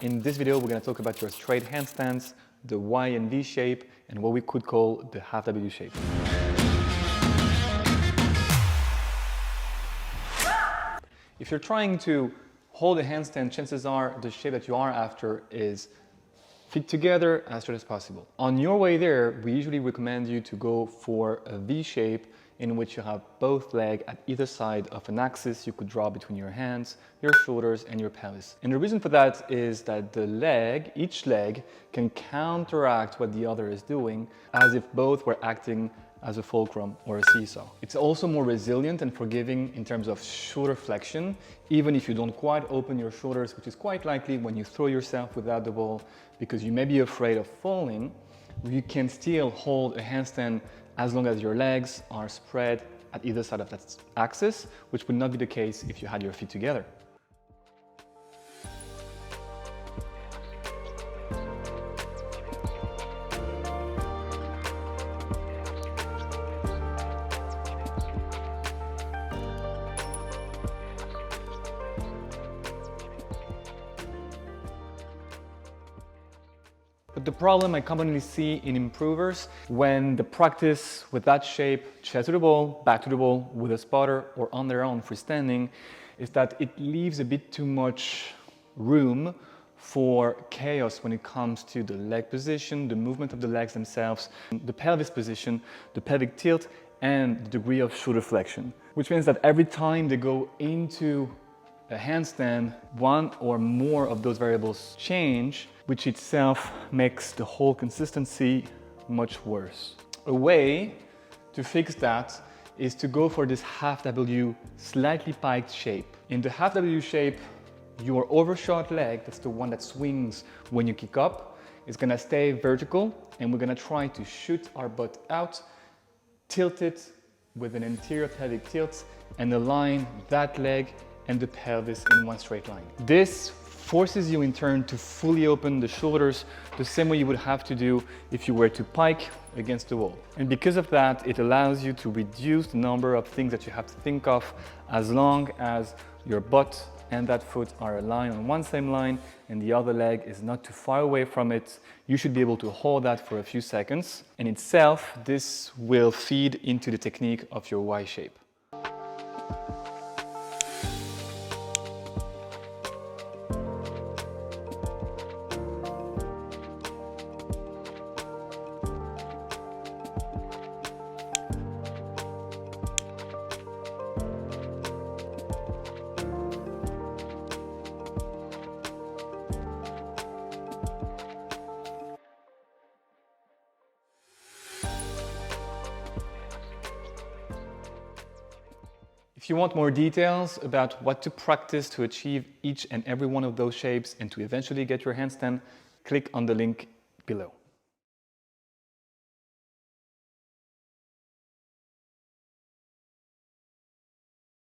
In this video, we're going to talk about your straight handstands, the Y and V shape, and what we could call the half W shape. If you're trying to hold a handstand, chances are the shape that you are after is feet together as straight as possible. On your way there, we usually recommend you to go for a V shape in which you have both legs at either side of an axis you could draw between your hands, your shoulders, and your pelvis. And the reason for that is that the leg, each leg, can counteract what the other is doing as if both were acting as a fulcrum or a seesaw. It's also more resilient and forgiving in terms of shoulder flexion, even if you don't quite open your shoulders, which is quite likely when you throw yourself without the ball because you may be afraid of falling. You can still hold a handstand as long as your legs are spread at either side of that axis, which would not be the case if you had your feet together. But the problem I commonly see in improvers when they practice with that shape, chest to the ball, back to the ball, with a spotter or on their own freestanding, is that it leaves a bit too much room for chaos when it comes to the leg position, the movement of the legs themselves, the pelvis position, the pelvic tilt, and the degree of shoulder flexion. Which means that every time they go into a handstand, one or more of those variables change, which itself makes the whole consistency much worse. A way to fix that is to go for this half W slightly piked shape. In the half W shape, your overshot leg, that's the one that swings when you kick up, is gonna stay vertical, and we're gonna try to shoot our butt out, tilt it with an anterior pelvic tilt, and align that leg and the pelvis in one straight line. This forces you in turn to fully open the shoulders the same way you would have to do if you were to pike against the wall. And because of that, it allows you to reduce the number of things that you have to think of as long as your butt and that foot are aligned on one same line and the other leg is not too far away from it. You should be able to hold that for a few seconds. In itself, this will feed into the technique of your Y shape. If you want more details about what to practice to achieve each and every one of those shapes and to eventually get your handstand, click on the link below.